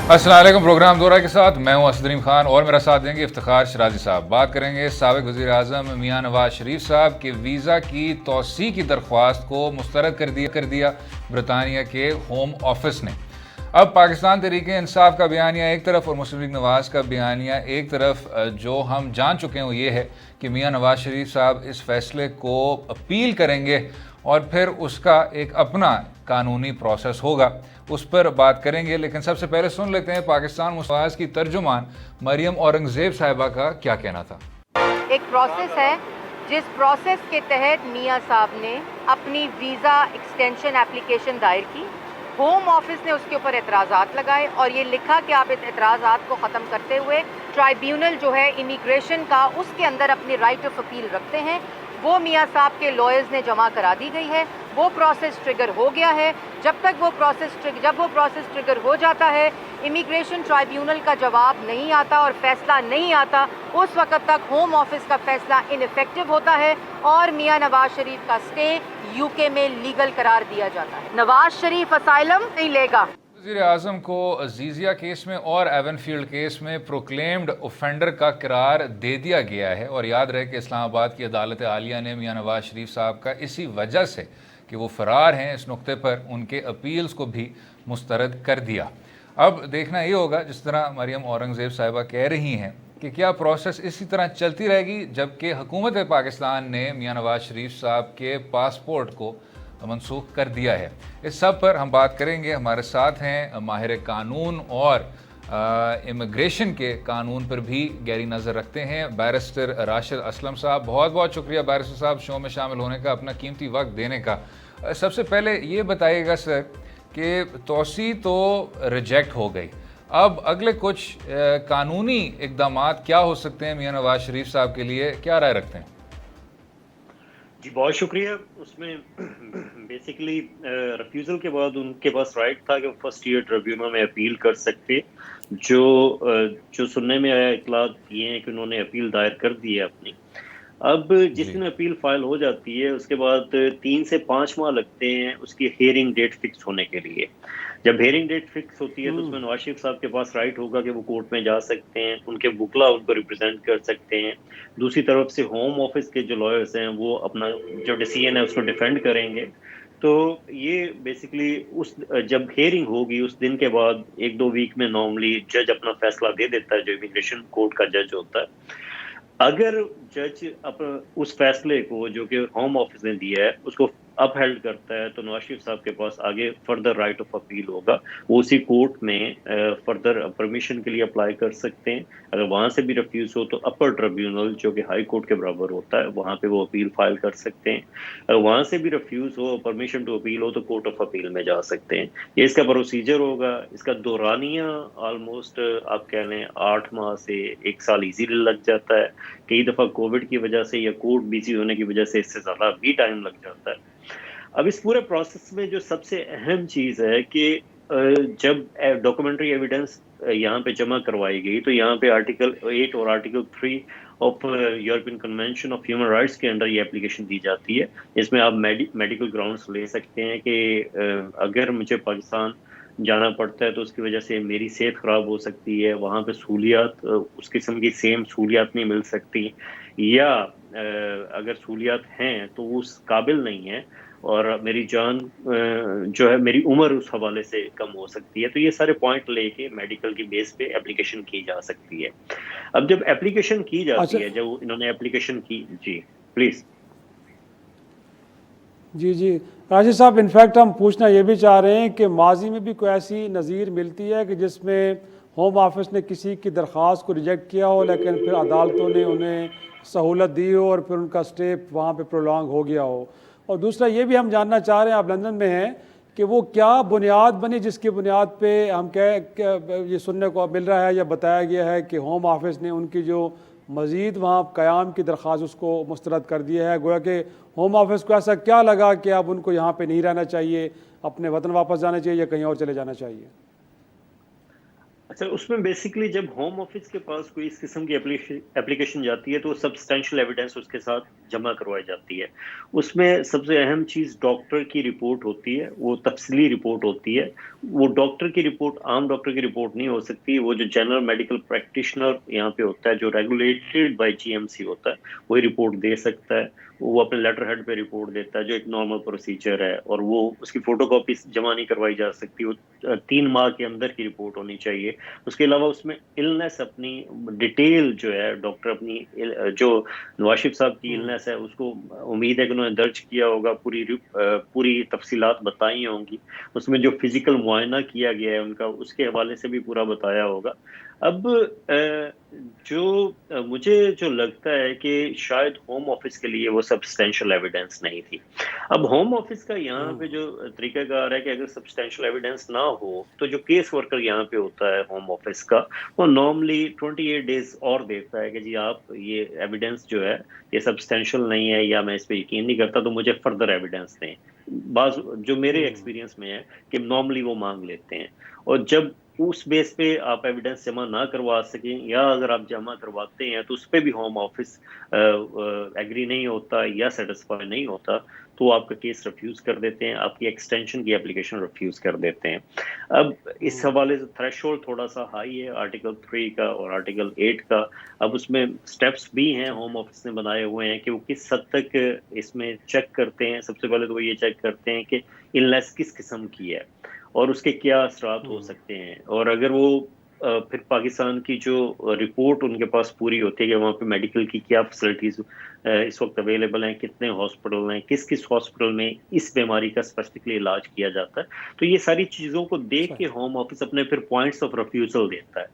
अस्सलाम वालेकुम। प्रोग्राम दोरा के साथ मैं हूं असदरीम खान और मेरा साथ देंगे इफ्तिखार शराजी साहब। बात करेंगे साबिक वज़ीर आज़म मियां नवाज शरीफ साहब के वीज़ा की तौसी की दरख्वास्त को मुस्तरद कर दिया बरतानिया के होम ऑफिस ने। अब पाकिस्तान तहरीक इंसाफ का बयानिया एक तरफ और मुस्लिम लीग नवाज़ का बयानिया एक तरफ, जो हम जान चुके हैं वो ये है कि मियां नवाज शरीफ साहब इस फैसले को अपील करेंगे और फिर उसका एक अपना कानूनी प्रोसेस होगा, उस पर बात करेंगे। लेकिन सबसे पहले सुन लेते हैं पाकिस्तान मुस्लिम की तर्जुमान मरियम औरंगज़ेब साहिबा का क्या कहना था। एक प्रोसेस है जिस प्रोसेस के तहत मियां साहब ने अपनी वीज़ा एक्सटेंशन एप्लीकेशन दायर की, होम ऑफिस ने उसके ऊपर एतराज़ात लगाए और ये लिखा कि आप इस एतराज़ात को ख़त्म करते हुए ट्राइब्यूनल जो है इमिग्रेशन का, उसके अंदर अपनी राइट ऑफ अपील रखते हैं। वो मियां साहब के लॉयर्स ने जमा करा दी गई है, वो प्रोसेस ट्रिगर हो गया है। जब वो प्रोसेस ट्रिगर हो जाता है, इमिग्रेशन ट्राइब्यूनल का जवाब नहीं आता और फैसला नहीं आता, उस वक्त तक होम ऑफिस का फैसला इनइफेक्टिव होता है और मियां नवाज शरीफ का स्टे यूके में लीगल करार दिया जाता है। नवाज शरीफ असाइलम नहीं लेगा। वज़ीर आज़म को अजीज़िया केस में और एवनफील्ड केस में प्रोक्लेम्ड ऑफेंडर का करार दे दिया गया है। और याद रहे कि इस्लामाबाद की अदालत आलिया ने मियां नवाज शरीफ साहब का इसी वजह से कि वो फ़रार हैं, इस नुक्ते पर उनके अपील्स को भी मुस्तरद कर दिया। अब देखना ये होगा, जिस तरह मरियम औरंगज़ेब साहिबा कह रही हैं, कि क्या प्रोसेस इसी तरह चलती रहेगी, जबकि हुकूमत पाकिस्तान ने मियां नवाज शरीफ साहब के पासपोर्ट को मनसूख कर दिया है। इस सब पर हम बात करेंगे। हमारे साथ हैं माहिर कानून और इमिग्रेशन के कानून पर भी गहरी नज़र रखते हैं बैरिस्टर राशिद असलम साहब। बहुत बहुत शुक्रिया बैरिस्टर साहब शो में शामिल होने का, अपना कीमती वक्त देने का। सबसे पहले ये बताइएगा सर कि तौसी तो रिजेक्ट हो गई, अब अगले कुछ कानूनी इक़दामात क्या हो सकते हैं मियां नवाज शरीफ साहब के लिए, क्या राय रखते हैं? जी बहुत शुक्रिया। उसमें बेसिकली रिफ्यूज़ल के बाद उनके पास राइट था कि वो फर्स्ट ईयर ट्रिब्यूनल में अपील कर सकते। जो सुनने में आया इतलात ये है कि उन्होंने अपील दायर कर दी है अपनी। अब जिस दिन अपील फाइल हो जाती है उसके बाद 3 से 5 माह लगते हैं उसकी हियरिंग डेट फिक्स होने के लिए। जब हियरिंग डेट फिक्स होती है तो उसमें नवाज शरीफ साहब के पास राइट होगा कि वो कोर्ट में जा सकते हैं, उनके वुकला उनको रिप्रेजेंट कर सकते हैं। दूसरी तरफ से होम ऑफिस के जो लॉयर्स हैं वो अपना जो डिसीजन है उसको डिफेंड करेंगे। तो ये बेसिकली उस जब हियरिंग होगी उस दिन के बाद 1-2 वीक में नॉर्मली जज अपना फैसला दे देता है, जो इमिग्रेशन कोर्ट का जज होता है। अगर जज उस फैसले को जो कि होम ऑफिस ने दिया है उसको अपहेल्ड करता है तो नवाज शरीफ साहब के पास आगे फर्दर राइट ऑफ अपील होगा। वो उसी कोर्ट में फर्दर परमिशन के लिए अप्लाई कर सकते हैं। अगर वहाँ से भी रिफ्यूज़ हो तो अपर ट्रिब्यूनल जो कि हाई कोर्ट के बराबर होता है वहाँ पे वो अपील फाइल कर सकते हैं। अगर वहाँ से भी रिफ्यूज़ हो, परमिशन टू अपील हो, तो कोर्ट ऑफ अपील में जा सकते हैं। ये इसका प्रोसीजर होगा। इसका दौरानिया ऑलमोस्ट आप कह लें 8 माह से 1 साल इजीली लग जाता है। कई दफ़ा कोविड की वजह से या कोर्ट बिजी होने की वजह से इससे ज़्यादा भी टाइम लग जाता है। अब इस पूरे प्रोसेस में जो सबसे अहम चीज़ है कि जब डॉक्यूमेंट्री एविडेंस यहाँ पे जमा करवाई गई तो यहाँ पे आर्टिकल 8 और article 3 of European convention of human rights के अंडर ये एप्लीकेशन दी जाती है। इसमें आप मेडिकल ग्राउंड्स ले सकते हैं कि अगर मुझे पाकिस्तान जाना पड़ता है तो उसकी वजह से मेरी सेहत ख़राब हो सकती है, वहाँ पे सहूलियात उस किस्म की सेम सहूलियात नहीं मिल सकती, या अगर सहूलियात हैं तो वो उस काबिल नहीं है और मेरी जान जो है मेरी उम्र उस हवाले से कम हो सकती है। तो ये सारे पॉइंट लेके मेडिकल की बेस पे एप्लीकेशन की जा सकती है। अब जब एप्लीकेशन की जाती है, जब इन्होंने एप्लीकेशन की, जी प्लीज़। जी राशिद साहब, इनफैक्ट हम पूछना ये भी चाह रहे हैं कि माजी में भी कोई ऐसी नज़ीर मिलती है कि जिसमें होम ऑफिस ने किसी की दरख्वास्त को रिजेक्ट किया हो लेकिन फिर अदालतों ने उन्हें सहूलत दी हो और फिर उनका स्टे वहाँ पे प्रोलॉन्ग हो गया हो। और दूसरा ये भी हम जानना चाह रहे हैं, आप लंदन में हैं, कि वो क्या बुनियाद बनी जिसकी बुनियाद पे हम ये सुनने को मिल रहा है या बताया गया है कि होम ऑफिस ने उनकी जो मज़ीद वहाँ क़याम की दरख्वास्त उसको मुस्तरद कर दिया है। गोया कि होम ऑफिस को ऐसा क्या लगा कि अब उनको यहाँ पे नहीं रहना चाहिए, अपने वतन वापस जाना चाहिए या कहीं और चले जाना चाहिए? अच्छा, उसमें बेसिकली जब होम ऑफिस के पास कोई इस किस्म की एप्लीकेशन जाती है तो सब्सटेंशियल एविडेंस उसके साथ जमा करवाई जाती है। उसमें सबसे अहम चीज़ डॉक्टर की रिपोर्ट होती है, वो तफसीली रिपोर्ट होती है। वो डॉक्टर की रिपोर्ट आम डॉक्टर की रिपोर्ट नहीं हो सकती, वो जो जनरल मेडिकल प्रैक्टिशनर यहाँ पे होता है, जो रेगुलेटेड बाय जीएमसी होता है, वही रिपोर्ट दे सकता है। वो अपने लेटर हेड पे रिपोर्ट देता है, जो एक नॉर्मल प्रोसीजर है, और वो उसकी फोटोकॉपी जमा नहीं करवाई जा सकती। वो 3 माह के अंदर की रिपोर्ट होनी चाहिए। उसके अलावा उसमें इलनेस अपनी डिटेल जो है, डॉक्टर अपनी जो नवाज शरीफ साहब की इलनेस है उसको उम्मीद है कि उन्होंने दर्ज किया होगा, पूरी तफसीलात बताई होंगी। उसमें जो फिजिकल मुआयना किया गया है उनका, उसके हवाले से भी पूरा बताया होगा। अब मुझे जो लगता है कि शायद होम ऑफिस के लिए वो सब्सटेंशियल एविडेंस नहीं थी। अब होम ऑफिस का यहाँ पे जो तरीकाकार है कि अगर सब्सटेंशियल एविडेंस ना हो तो जो केस वर्कर यहाँ पे होता है होम ऑफिस का, वो नॉर्मली 28 डेज और देता है कि जी आप ये एविडेंस जो है ये सब्सटेंशियल नहीं है, या मैं इस पे यकीन नहीं करता तो मुझे फर्दर एविडेंस दें। बाज जो मेरे एक्सपीरियंस में है कि नॉर्मली वो मांग लेते हैं। और जब उस बेस पे आप एविडेंस जमा ना करवा सकें, या अगर आप जमा करवाते हैं तो उस पर भी होम ऑफिस एग्री नहीं होता या सेटिस्फाई नहीं होता, तो वो आपका केस रिफ्यूज कर देते हैं, आपकी एक्सटेंशन की एप्लीकेशन रिफ्यूज कर देते हैं। अब इस हवाले से थ्रेशोल्ड थोड़ा सा हाई है आर्टिकल 3 का और आर्टिकल 8 का। अब उसमें स्टेप्स भी हैं होम ऑफिस ने बनाए हुए हैं कि वो किस हद तक इसमें चेक करते हैं। सबसे पहले तो वो ये चेक करते हैं कि इलनेस किस किस्म की है और उसके क्या असरात हो सकते हैं। और अगर वो फिर पाकिस्तान की जो रिपोर्ट उनके पास पूरी होती है कि वहाँ पे मेडिकल की क्या फैसिलिटीज इस वक्त अवेलेबल हैं, कितने हॉस्पिटल हैं, किस किस हॉस्पिटल में इस बीमारी का स्पेसिफिकली इलाज किया जाता है, तो ये सारी चीज़ों को देख के होम ऑफिस अपने फिर पॉइंट्स ऑफ रिफ्यूजल देता है।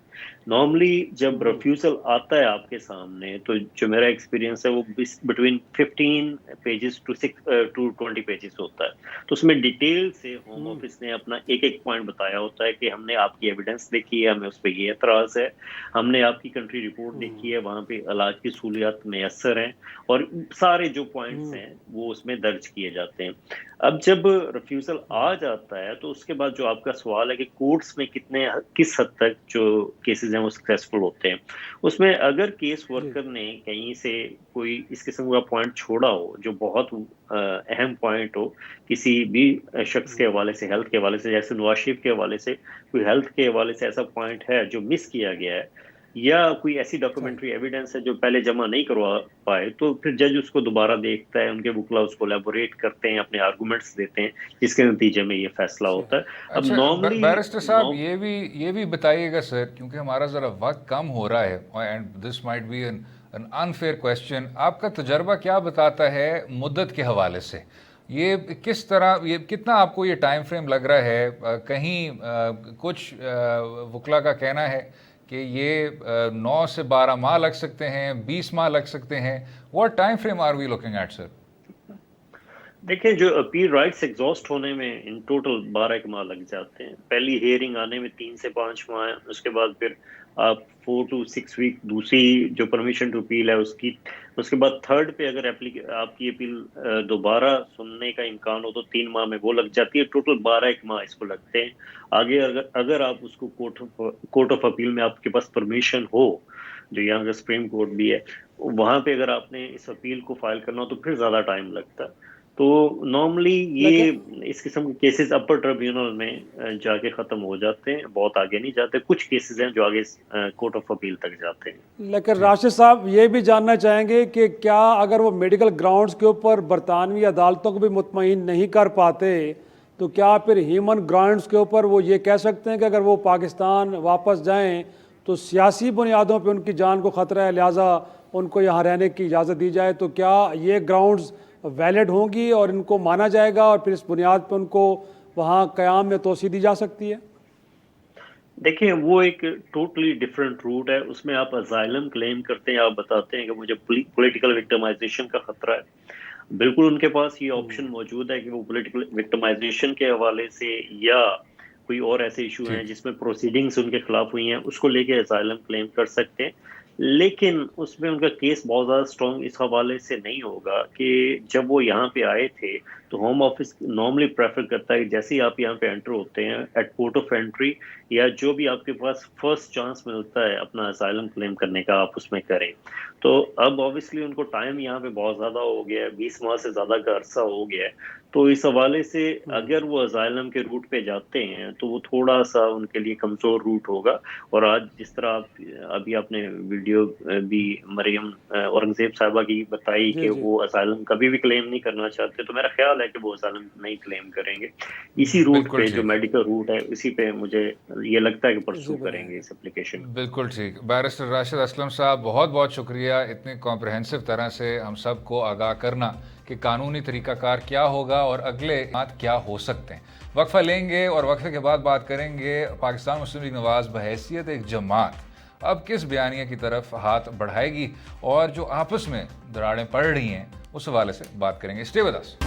नॉर्मली जब रिफ्यूजल आता है आपके सामने, तो जो मेरा एक्सपीरियंस है वो बिटवीन 15 पेजेस टू 20 पेजेस होता है। तो उसमें डिटेल से होम ऑफिस ने अपना एक एक पॉइंट बताया होता है कि हमने आपकी एविडेंस देखी है, हमें उस पर ये एतराज़ है, हमने आपकी कंट्री रिपोर्ट देखी है, वहाँ पे इलाज की सहूलियात मैसर हैं, और सारे जो पॉइंट्स हैं वो उसमें दर्ज किए जाते हैं। अब जब रिफ्यूजल आ जाता है तो उसके बाद जो आपका सवाल है कि कोर्ट्स में किस हद तक जो केसेस हैं वो सक्सेसफुल होते हैं, उसमें अगर केस वर्कर ने कहीं से कोई इस किस्म का पॉइंट छोड़ा हो जो बहुत अहम पॉइंट हो किसी भी शख्स के हवाले से, हेल्थ के हवाले से, जैसे नवाज शरीफ के हवाले से कोई हेल्थ के हवाले से ऐसा पॉइंट है जो मिस किया गया है, या कोई ऐसी डॉक्यूमेंट्री एविडेंस है जो पहले जमा नहीं करवा पाए, तो फिर जज उसको दोबारा देखता है, उनके वकील उसको एलैबोरेट करते हैं, अपने आर्गुमेंट्स देते हैं, जिसके नतीजे में ये फैसला होता है। अब अच्छा, नॉर्मली बैरिस्टर साहब ये भी बताइएगा सर, क्योंकि हमारा ज़रा वक्त कम हो रहा है, and this might be an unfair question. आपका तजर्बा क्या बताता है मुद्दत के हवाले से? ये किस तरह, ये कितना आपको ये टाइम फ्रेम लग रहा है? कुछ वकला का कहना है कि ये 9 से 12 माह लग सकते हैं, 20 माह लग सकते हैं। What time frame are we looking at sir? देखिए, जो अपील राइट्स एग्जॉस्ट होने में इन टोटल 12 माह लग जाते हैं। पहली हियरिंग आने में 3 से 5 माह है, उसके बाद फिर आप 4 to 6 वीक दूसरी जो परमिशन टू अपील है उसकी, उसके बाद थर्ड पे अगर आपकी अपील दोबारा सुनने का इम्कान हो तो 3 माह में वो लग जाती है। टोटल 12 माह इसको लगते हैं। आगे अगर आप उसको कोर्ट ऑफ अपील में आपके पास परमिशन हो, जो यहाँ का सुप्रीम कोर्ट भी है, वहां पे अगर आपने इस अपील को फाइल करना हो तो फिर ज्यादा टाइम लगता है। तो नॉर्मली ये इस किस्म के केसेस अपर ट्रिब्यूनल में जाके खत्म हो जाते हैं, बहुत आगे नहीं जाते। कुछ केसेस हैं जो आगे कोर्ट ऑफ अपील तक जाते हैं। लेकिन राशिद साहब ये भी जानना चाहेंगे कि क्या अगर वो मेडिकल ग्राउंड्स के ऊपर बरतानवी अदालतों को भी मुतमईन नहीं कर पाते, तो क्या फिर ह्यूमन ग्राउंड्स के ऊपर वो ये कह सकते हैं कि अगर वो पाकिस्तान वापस जाएं तो सियासी बुनियादों पे उनकी जान को ख़तरा है, लिहाजा उनको यहाँ रहने की इजाज़त दी जाए? तो क्या ये ग्राउंड्स वैलिड होंगी और इनको माना जाएगा और फिर इस बुनियाद पर उनको वहाँ क़याम में तोसी दी जा सकती है? देखिए, वो एक टोटली डिफरेंट रूट है। उसमें आप अजाइलम क्लेम करते हैं, आप बताते हैं कि मुझे पॉलिटिकल विक्टिमाइजेशन का खतरा है। बिल्कुल उनके पास ये ऑप्शन मौजूद है कि वो पॉलिटिकल विक्टिमाइजेशन के हवाले से या कोई और ऐसे इशू हैं जिसमें प्रोसीडिंग्स उनके खिलाफ हुई हैं, उसको लेके असाइलम क्लेम कर सकते हैं। लेकिन उसमें उनका केस बहुत ज़्यादा स्ट्रॉन्ग इस हवाले से नहीं होगा कि जब वो यहाँ पे आए थे तो होम ऑफिस नॉर्मली प्रेफर करता है कि जैसे ही आप यहाँ पे एंटर होते हैं एट पोर्ट ऑफ एंट्री या जो भी आपके पास फर्स्ट चांस मिलता है अपना असाइलम क्लेम करने का, आप उसमें करें। तो अब ऑब्वियसली उनको टाइम यहाँ पे बहुत ज़्यादा हो गया है, 20 माह से ज़्यादा का अरसा हो गया है। तो इस हवाले से अगर वो असाइलम के रूट पे जाते हैं तो वो थोड़ा सा उनके लिए कमज़ोर रूट होगा। और आज जिस तरह आप अभी आपने वीडियो भी मरियम औरंगजेब साहबा की बताई जी कि जी वो असाइलम कभी भी क्लेम नहीं करना चाहते, तो मेरा ख्याल है कि वो असाइलम नहीं क्लेम करेंगे। इसी रूट बिल्कुल पे जो ठीक, मेडिकल रूट है उसी पे मुझे ये लगता है कि जी परसू करेंगे बताएं। इस एप्लीकेशन को। बिल्कुल ठीक। बैरिस्टर राशिद असलम साहब, बहुत बहुत शुक्रिया इतनी कॉम्प्रहेंसिव तरह से हम सब को आगाह करना कि कानूनी तरीक़ाकार क्या होगा और अगले बात क्या हो सकते हैं। वक्फा लेंगे और वक्फे के बाद बात करेंगे पाकिस्तान मुस्लिम लीग नवाज़ बहैसियत एक जमात अब किस बयानिया की तरफ हाथ बढ़ाएगी और जो आपस में दरारें पड़ रही हैं उस हवाले से बात करेंगे। Stay with us.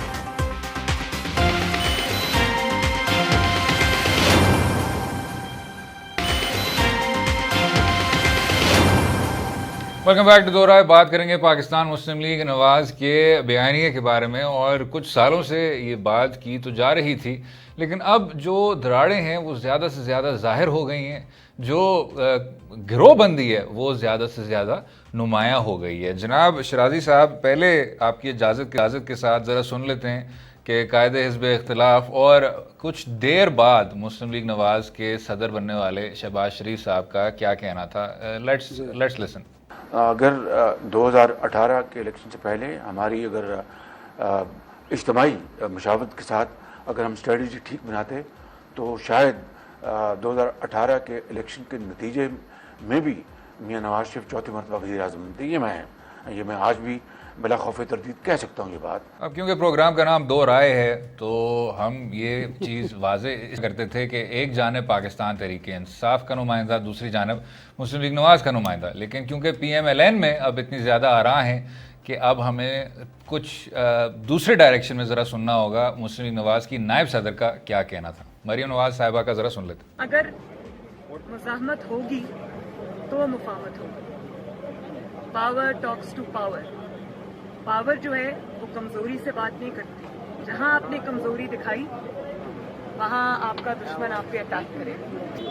Welcome back to दो राय। बात करेंगे पाकिस्तान मुस्लिम लीग नवाज़ के बयानिए के बारे में। और कुछ सालों से ये बात की तो जा रही थी, लेकिन अब जो दरारें हैं वो ज़्यादा से ज़्यादा ज़ाहिर हो गई हैं, जो गिरोहबंदी है वो ज़्यादा से ज़्यादा नुमायाँ हो गई है। जनाब शराजी साहब, पहले आपकी इजाज़त के साथ ज़रा सुन लेते हैं कि कायदे हिज़्ब इख्तिलाफ और कुछ देर बाद मुस्लिम लीग नवाज़ के सदर बनने वाले शहबाज शरीफ साहब का क्या कहना था। Let's listen. अगर 2018 के इलेक्शन से पहले हमारी अगर इज्तमाही मशावरत के साथ अगर हम स्ट्रेटजी ठीक बनाते तो शायद 2018 के इलेक्शन के नतीजे में भी मियां नवाज शरीफ चौथी मरतबा वज़ीर आज़म बनते। ये मैं आज भी बिला खौफ तरदीद कह सकता हूँ ये बात। अब क्योंकि प्रोग्राम का नाम दो राय है तो हम ये चीज़ वाजे करते थे कि एक जानब पाकिस्तान तहरीक इंसाफ का नुमाइंदा, दूसरी जानब मुस्लिम लीग नवाज़ का नुमाइंदा। लेकिन क्योंकि PMLN में अब इतनी ज़्यादा आरा हैं कि अब हमें कुछ दूसरे डायरेक्शन में ज़रा सुनना होगा मुस्लिम लीग नवाज़ की नायब सदर का क्या कहना था। मरियम नवाज़ साहिबा का ज़रा सुन लेते। अगर मुज़ाहमत होगी तो मुफाहमत होगी। Power talks to power. Power जो है वो कमजोरी से बात नहीं करती। जहां आपने कमजोरी दिखाई वहां आपका दुश्मन आप पे अटैक करे।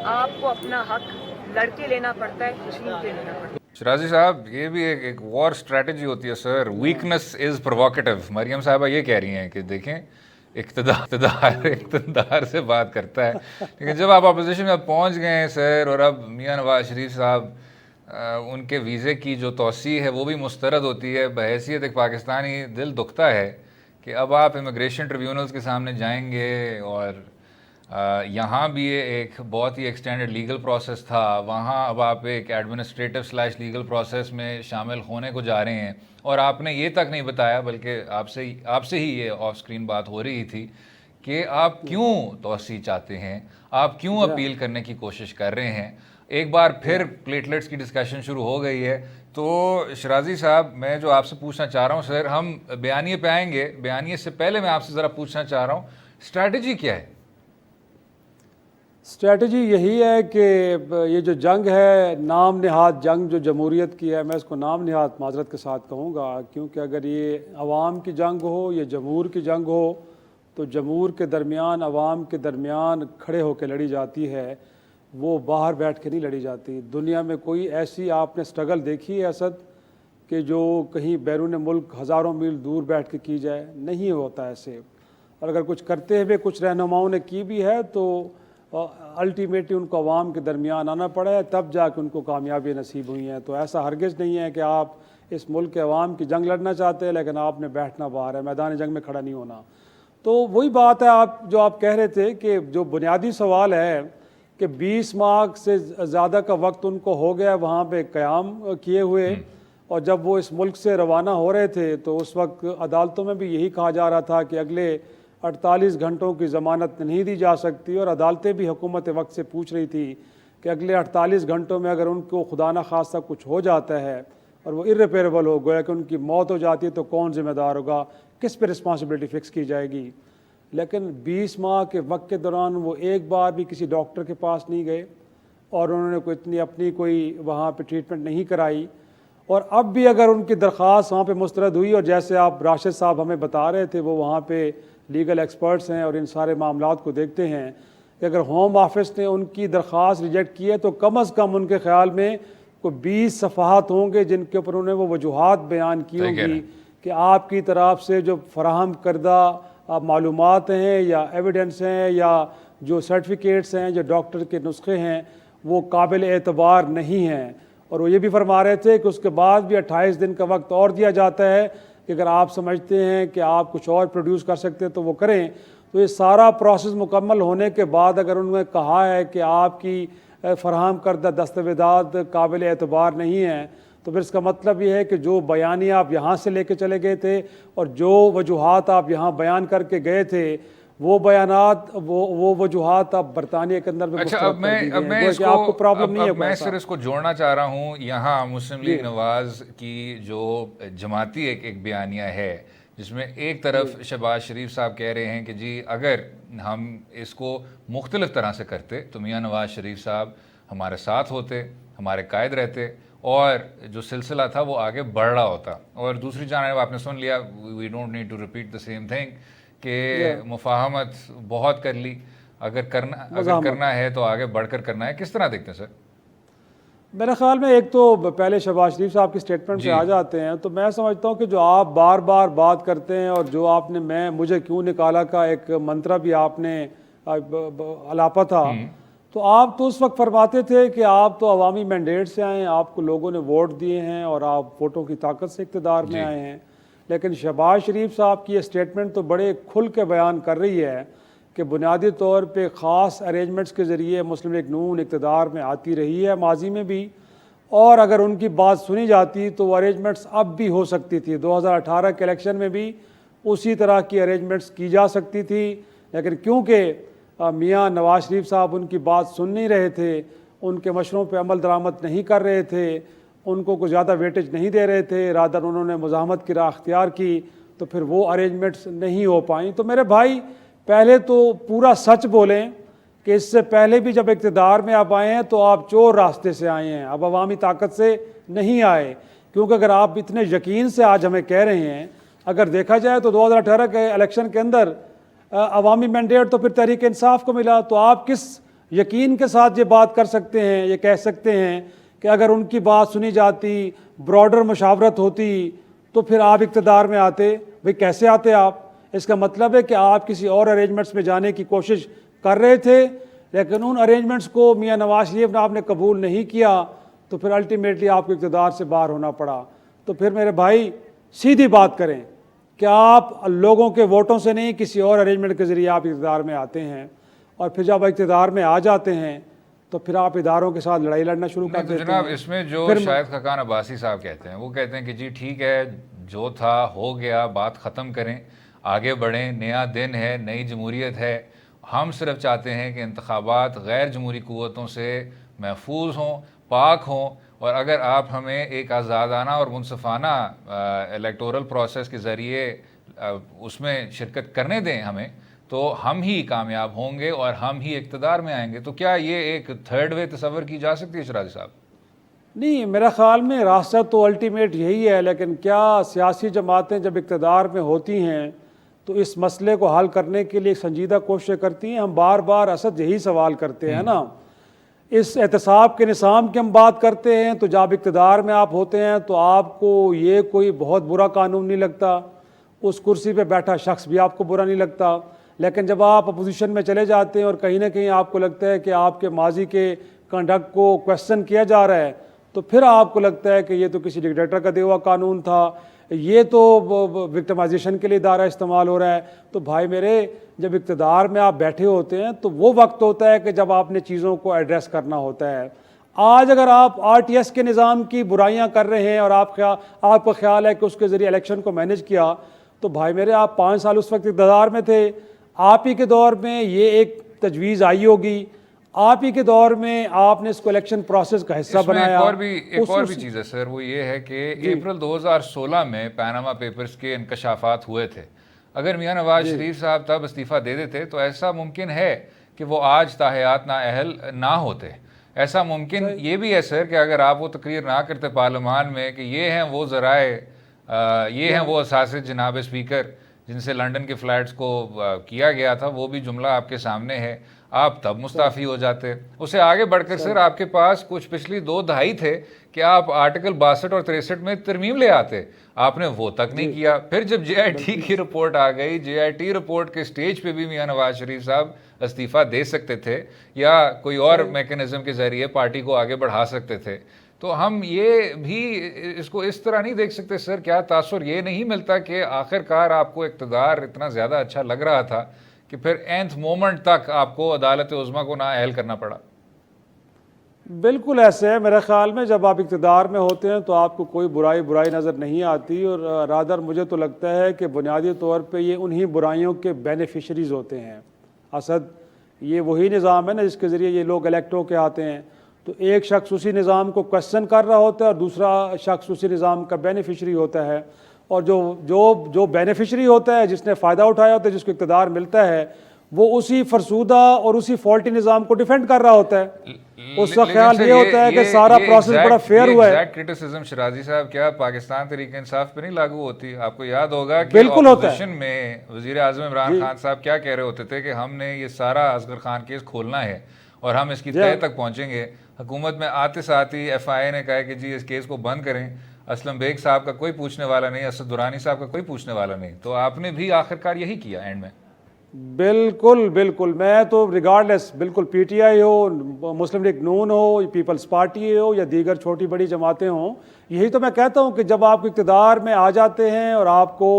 आपको अपना हक लड़के लेना पड़ता है, छीन के लेना पड़ता है। शराजी साहब, ये भी एक वॉर स्ट्रैटेजी होती है sir. Weakness is provocative. Maryam साहबा ये कह रही हैं कि देखें इक़्तिदार से बात करता है, लेकिन जब आप अपोजिशन में पहुंच गए हैं सर, और अब मियां नवाज शरीफ साहब उनके वीज़े की जो तोसी है वो भी मुस्तरद होती है, बहैसियत एक पाकिस्तानी दिल दुखता है कि अब आप इमिग्रेशन ट्रिब्यूनल्स के सामने जाएंगे और यहाँ भी ये एक बहुत ही एक्सटेंडेड लीगल प्रोसेस था, वहाँ अब आप एक एडमिनिस्ट्रेटिव / लीगल प्रोसेस में शामिल होने को जा रहे हैं। और आपने ये तक नहीं बताया, बल्कि आपसे ही ये ऑफ स्क्रीन बात हो रही थी कि आप क्यों तोसी चाहते हैं, आप क्यों अपील करने की कोशिश कर रहे हैं। एक बार फिर प्लेटलेट्स की डिस्कशन शुरू हो गई है। तो शराजी साहब, मैं जो आपसे पूछना चाह रहा हूँ सर, हम बयानिए पे आएंगे, बयानिए से पहले मैं आपसे ज़रा पूछना चाह रहा हूँ स्ट्रैटेजी क्या है। स्ट्रैटेजी यही है कि ये जो जंग है, नाम नहाद जंग जो जमहूरियत की है, मैं इसको नाम नहाद माजरत के साथ कहूँगा, क्योंकि अगर ये अवाम की जंग हो, ये जमहूर की जंग हो, तो जमहूर के दरमियान अवाम के दरमियान खड़े होकर लड़ी जाती है, वो बाहर बैठ के नहीं लड़ी जाती। दुनिया में कोई ऐसी आपने स्ट्रगल देखी है असद कि जो कहीं बैरून मुल्क हज़ारों मील दूर बैठ के की जाए? नहीं होता ऐसे। और अगर कुछ करते हुए कुछ रहनुमाओं ने की भी है तो अल्टीमेटली उनको अवाम के दरमियान आना पड़ा है, तब जाके उनको कामयाबी नसीब हुई हैं। तो ऐसा हरगिज़ नहीं है कि आप इस मुल्क के अवाम की जंग लड़ना चाहते हैं लेकिन आपने बैठना बाहर है, मैदान जंग में खड़ा नहीं होना। तो वही बात है आप कह रहे थे कि जो बुनियादी सवाल है कि 20 माह से ज़्यादा का वक्त उनको हो गया वहाँ पे क़याम किए हुए, और जब वो इस मुल्क से रवाना हो रहे थे तो उस वक्त अदालतों में भी यही कहा जा रहा था कि अगले 48 घंटों की ज़मानत नहीं दी जा सकती, और अदालतें भी हुकूमत वक्त से पूछ रही थी कि अगले 48 घंटों में अगर उनको खुदा न खास्ता कुछ हो जाता है और वो इर्रिपेरेबल हो गया कि उनकी मौत हो जाती है तो कौन ज़िम्मेदार होगा, किस पे रिस्पॉन्सिबिलिटी फ़िक्स की जाएगी। लेकिन 20 माह के वक्त के दौरान वो एक बार भी किसी डॉक्टर के पास नहीं गए, और उन्होंने कोई इतनी अपनी कोई वहाँ पे ट्रीटमेंट नहीं कराई। और अब भी अगर उनकी दरख्वास्त वहाँ पे मुस्तरद हुई, और जैसे आप राशिद साहब हमें बता रहे थे, वो वहाँ पे लीगल एक्सपर्ट्स हैं और इन सारे मामलात को देखते हैं, कि अगर होम ऑफिस ने उनकी दरख्वास्त रिजेक्ट की है तो कम अज़ कम उनके ख्याल में कोई 20 सफ़हात होंगे जिनके ऊपर उन्होंने वो वजूहात बयान की होंगी कि आपकी तरफ से जो फराहम करदा मालूमात हैं या एविडेंस हैं या जो सर्टिफिकेट्स हैं, जो डॉक्टर के नुस्खे हैं, वो काबिल एतबार नहीं हैं। और वो ये भी फरमा रहे थे कि उसके बाद भी 28 दिन का वक्त और दिया जाता है कि अगर आप समझते हैं कि आप कुछ और प्रोड्यूस कर सकते हैं तो वो करें। तो ये सारा प्रोसेस मुकम्मल होने के बाद अगर उन्होंने कहा है कि आपकी फराहम करदा दस्तावेज़ात काबिल एतबार नहीं हैं, तो फिर इसका मतलब ये है कि जो बयानी आप यहाँ से लेके चले गए थे और जो वजूहात आप यहाँ बयान करके गए थे, वो बयानात वो वजूहात आप बरतानिया के अंदर अच्छा, अब मैं इसको आपको प्रॉब्लम नहीं है। मैं सिर्फ इसको जोड़ना चाह रहा हूँ, यहाँ मुस्लिम लीग नवाज़ की जो जमाती एक बयानिया है जिसमें एक तरफ शहबाज शरीफ साहब कह रहे हैं कि जी अगर हम इसको मुख्तलिफ तरह से करते तो मियाँ नवाज़ शरीफ साहब हमारे साथ होते, हमारे कायद रहते और जो सिलसिला था वो आगे बढ़ रहा होता। और दूसरी जानिब आपने सुन लिया, we don't need to repeat the same thing कि मुफाहमत बहुत कर ली, अगर करना है तो आगे बढ़कर करना है। किस तरह देखते हैं सर? मेरे ख्याल में एक तो पहले शहबाज शरीफ साहब की स्टेटमेंट पे आ जाते हैं, तो मैं समझता हूँ कि जो आप बार बार बात करते हैं और जो आपने मुझे क्यों निकाला का एक मंत्रा भी आपने अलापा था, तो आप तो उस वक्त फरमाते थे कि आप तो अवामी मैंडेट से आए हैं, आपको लोगों ने वोट दिए हैं और आप वोटों की ताकत से इक़्तिदार में आए हैं। लेकिन शहबाज शरीफ साहब की ये स्टेटमेंट तो बड़े खुल के बयान कर रही है कि बुनियादी तौर पे ख़ास अरेंजमेंट्स के ज़रिए मुस्लिम लीग नून इक़्तिदार में आती रही है माजी में भी, और अगर उनकी बात सुनी जाती तो वो अरेंजमेंट्स अब भी हो सकती थी। 2018 के इलेक्शन में भी उसी तरह की अरेंजमेंट्स की जा सकती थी, लेकिन क्योंकि मियाँ नवाज शरीफ साहब उनकी बात सुन नहीं रहे थे, उनके मशवरों पर अमल दरामद नहीं कर रहे थे, उनको कुछ ज़्यादा वेटेज नहीं दे रहे थे, रादर उन्होंने मुज़ाहमत की राह अख्तियार की, तो फिर वो अरेंजमेंट्स नहीं हो पाई। तो मेरे भाई पहले तो पूरा सच बोलें कि इससे पहले भी जब इक़्तिदार में आप आए हैं तो आप चोर रास्ते से आए हैं, अब अवामी ताकत से नहीं आए। क्योंकि अगर आप इतने यकीन से आज हमें कह रहे हैं, अगर देखा जाए तो 2018 के इलेक्शन के अंदर अवामी मैंडेट तो फिर तहरीक इंसाफ को मिला, तो आप किस यकीन के साथ ये बात कर सकते हैं, ये कह सकते हैं कि अगर उनकी बात सुनी जाती, ब्रॉडर मुशावरत होती तो फिर आप इक़्तिदार में आते? भाई कैसे आते आप? इसका मतलब है कि आप किसी और अरेंजमेंट्स में जाने की कोशिश कर रहे थे, लेकिन उन अरेंजमेंट्स को मियाँ नवाज शरीफ ने आपने कबूल नहीं किया, तो फिर अल्टीमेटली आपको इक़्तिदार से बाहर होना पड़ा। तो फिर मेरे भाई सीधी बात करें कि आप लोगों के वोटों से नहीं, किसी और अरेंजमेंट के ज़रिए आप इक़्तिदार में आते हैं, और फिर जब इक़्तिदार में आ जाते हैं तो फिर आप इदारों के साथ लड़ाई लड़ना शुरू कर देते हैं। जनाब इसमें जो शाहिद खकान अब्बासी साहब कहते हैं, वो कहते हैं कि जी ठीक है, जो था हो गया, बात ख़त्म करें, आगे बढ़ें, नया दिन है, नई जमहूरियत है, हम सिर्फ चाहते हैं कि इंतखाबात गैर जमहूरी क़ुव्वतों से महफूज हों, पाक हों, और अगर आप हमें एक आज़ादाना और मुनसफ़ाना इलेक्टोरल प्रोसेस के ज़रिए उसमें शिरकत करने दें हमें, तो हम ही कामयाब होंगे और हम ही इक़्तिदार में आएंगे। तो क्या ये एक थर्ड वे तस्वर की जा सकती है शराजी साहब? नहीं, मेरा ख़्याल में रास्ता तो अल्टीमेट यही है, लेकिन क्या सियासी जमातें जब इक़्तिदार में होती हैं तो इस मसले को हल करने के लिए संजीदा कोशिशें करती हैं? हम बार बार असद यही सवाल करते हैं ना, इस एहतसाब के निज़ाम की हम बात करते हैं, तो जब इक़्तिदार में आप होते हैं तो आपको ये कोई बहुत बुरा कानून नहीं लगता, उस कुर्सी पे बैठा शख्स भी आपको बुरा नहीं लगता, लेकिन जब आप अपोजिशन में चले जाते हैं और कहीं ना कहीं आपको लगता है कि आपके माजी के कंडक्ट को क्वेश्चन किया जा रहा है, तो फिर आपको लगता है कि ये तो किसी डिक्टेटर का दिया हुआ कानून था, ये तो विक्टिमाइजेशन के लिए दायरा इस्तेमाल हो रहा है। तो भाई मेरे, जब इक़्तिदार में आप बैठे होते हैं तो वो वक्त होता है कि जब आपने चीज़ों को एड्रेस करना होता है। आज अगर आप RTS के निज़ाम की बुराइयां कर रहे हैं और आपका ख्याल है कि उसके ज़रिए इलेक्शन को मैनेज किया, तो भाई मेरे आप 5 साल उस वक्त इक़्तिदार में थे, आप ही के दौर में ये एक तजवीज़ आई होगी, आप ही के दौर में आपने इसको इलेक्शन प्रोसेस का हिस्सा बनाया। एक और भी चीज़ है सर, वो ये है कि अप्रैल 2016 में पैनामा पेपर्स के इंकशाफात हुए थे। अगर मियाँ नवाज शरीफ साहब तब इस्तीफ़ा दे देते तो ऐसा मुमकिन है कि वो आज ताहयात नाअहल ना होते। ऐसा मुमकिन ये भी है सर कि अगर आप वो तकरीर ना करते पार्लियामान में कि ये हैं वो ज़राए, ये हैं वो असासे जनाब स्पीकर जिनसे लंदन के फ्लैट्स को किया गया था, वो भी जुमला आपके सामने है, आप तब मुस्ताफ़ी हो जाते। उससे आगे बढ़कर सर आपके पास कुछ पिछली 2 दहाई थे कि आप आर्टिकल 62 और 63 में तरमीम ले आते, आपने वो तक नहीं किया। फिर जब JIT की रिपोर्ट आ गई, JIT रिपोर्ट के स्टेज पे भी मियां नवाज शरीफ साहब इस्तीफ़ा दे सकते थे या कोई और मैकेनिज्म के ज़रिए पार्टी को आगे बढ़ा सकते थे। तो हम ये भी इसको इस तरह नहीं देख सकते सर, क्या तासुर ये नहीं मिलता कि आखिरकार आपको इक़्तिदार इतना ज़्यादा अच्छा लग रहा था कि फिर एंथ मोमेंट तक आपको अदालत उज़्मा को नाअहल करना पड़ा? बिल्कुल ऐसे है। मेरे ख्याल में जब आप इक़्तिदार में होते हैं तो आपको कोई बुराई नज़र नहीं आती, और रादर मुझे तो लगता है कि बुनियादी तौर पे ये उन्हीं बुराइयों के बेनिफिशरीज़ होते हैं। असद ये वही निज़ाम है ना जिसके ज़रिए ये लोग इलेक्ट होके आते हैं, तो एक शख्स उसी निज़ाम को क्वेश्चन कर रहा होता है और दूसरा शख्स उसी निज़ाम का बेनिफिशरी होता है, और जो बेनिफिशरी होता है, जिसने फ़ायदा उठाया होता है, जिसको इक़्तिदार मिलता है, वो उसी फरसूदा और उसी फॉल्टी निज़ाम को डिफेंड कर रहा होता है। उसका ख्याल ये होता है कि सारा प्रोसेस बड़ा फेयर हुआ है। क्रिटिसिज्म शराजी साहब क्या पाकिस्तान तहरीक इंसाफ पे नहीं लागू होती? आपको याद होगा कि बिल्कुल होता है। ऑपोजिशन में वज़ीर आज़म इमरान खान साहब क्या कह रहे होते थे कि हमने ये सारा असगर खान केस खोलना है और हम इसकी तह तक पहुंचेंगे। हुकूमत में आते साथ ही FIA ने कहा कि जी इस केस को बंद करें, असलम बेग साहब का कोई पूछने वाला नहीं, असद दुरानी साहब का कोई पूछने वाला नहीं। तो आपने भी आखिरकार यही किया एंड में। बिल्कुल बिल्कुल, मैं तो रिगार्डलेस, बिल्कुल PTI हो, मुस्लिम लीग नून हो, पीपल्स पार्टी हो या दीगर छोटी बड़ी जमातें हों, यही तो मैं कहता हूँ कि जब आप इक़्तिदार में आ जाते हैं और आपको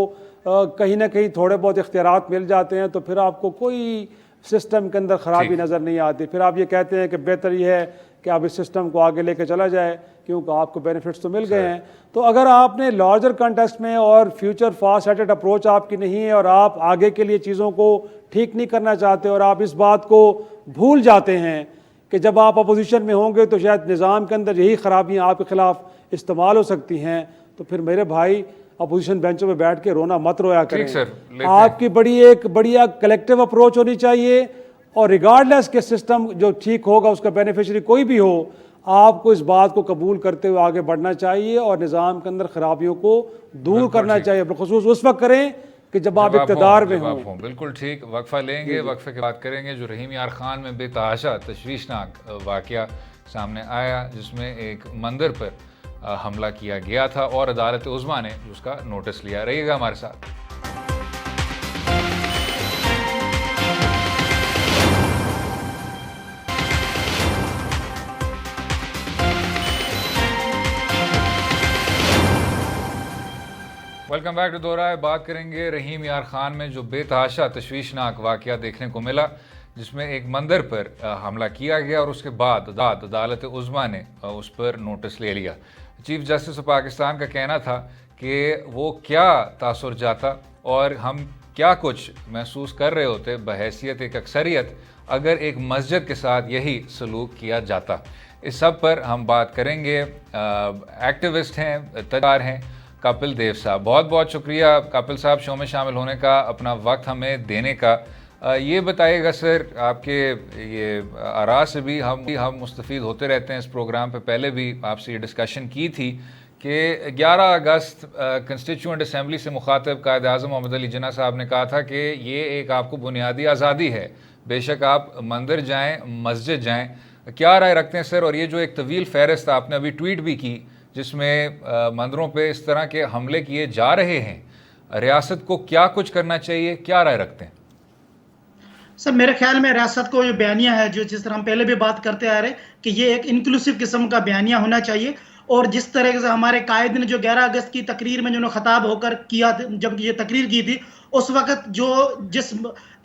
कहीं ना कहीं थोड़े बहुत इख्तियारात मिल जाते हैं तो फिर आपको कोई सिस्टम के अंदर ख़राबी नज़र नहीं आती। फिर आप ये कहते हैं कि बेहतर ये है कि आप इस सिस्टम को आगे लेके चला जाए क्योंकि आपको बेनिफिट्स तो मिल गए हैं। तो अगर आपने लार्जर कंटेक्स्ट में और फ्यूचर फार साइटेड अप्रोच आपकी नहीं है और आप आगे के लिए चीज़ों को ठीक नहीं करना चाहते और आप इस बात को भूल जाते हैं कि जब आप अपोजिशन में होंगे तो शायद निज़ाम के अंदर यही खराबियाँ आपके ख़िलाफ़ इस्तेमाल हो सकती हैं, तो फिर मेरे भाई अपोजिशन बेंचों में बैठ के रोना मत रोया करें। आपकी बढ़िया कलेक्टिव अप्रोच होनी चाहिए और रिगार्डलेस के सिस्टम जो ठीक होगा उसका बेनिफिशरी कोई भी हो, आपको इस बात को कबूल करते हुए आगे बढ़ना चाहिए और निज़ाम के अंदर खराबियों को दूर करना चाहिए। बिलखुसूस उस वक्त करें कि जब आप इक़्तिदार में हों। बिल्कुल ठीक। वक्फा लेंगे, वक्फे के बाद करेंगे जो रहीम यार खान में बेतहाशा तशवीशनाक वाक़या सामने आया जिसमें एक मंदिर पर हमला किया गया था और अदालत उज़्मा ने उसका नोटिस लिया। रहिएगा हमारे साथ। वेलकम बैक टू दोहरा। बात करेंगे रहीम यार खान में जो बेतहाशा तशवीशनाक वाक़या देखने को मिला जिसमें एक मंदिर पर हमला किया गया और उसके बाद अदालत उज़्मा ने उस पर नोटिस ले लिया। चीफ जस्टिस ऑफ पाकिस्तान का कहना था कि वो क्या तासुर जाता और हम क्या कुछ महसूस कर रहे होते बहैसियत एक अक्सरियत अगर एक मस्जिद के साथ यही सलूक किया जाता। इस सब पर हम बात करेंगे। एक्टिविस्ट हैं, तजकार हैं कपिल देव साहब। बहुत बहुत शुक्रिया कपिल साहब शो में शामिल होने का, अपना वक्त हमें देने का। ये बताइएगा सर, आपके ये आरा से भी हम मुस्तफ़ीद होते रहते हैं इस प्रोग्राम पे। पहले भी आपसे ये डिस्कशन की थी कि 11 अगस्त कंस्टिट्यूएंट असम्बली से मुखातिब कायद आज़म मोहम्मद अली जिन्ना साहब ने कहा था कि ये एक आपको बुनियादी आज़ादी है, बेशक आप मंदिर जाएँ, मस्जिद जाएँ। क्या राय रखते हैं सर? और ये जो एक तवील फहरिस्त आपने अभी ट्वीट भी की जिसमें मंदिरों पे इस तरह के हमले किए जा रहे हैं, रियासत को क्या कुछ करना चाहिए, क्या राय रखते हैं? सर मेरे ख्याल में रियासत को ये बयानिया है जो जिस तरह हम पहले भी बात करते आ रहे कि ये एक इंक्लूसिव किस्म का बयानिया होना चाहिए। और जिस तरह से हमारे कायद ने जो 11 अगस्त की तकरीर में जो खताब होकर किया, जब ये तकरीर की थी उस वक्त जिस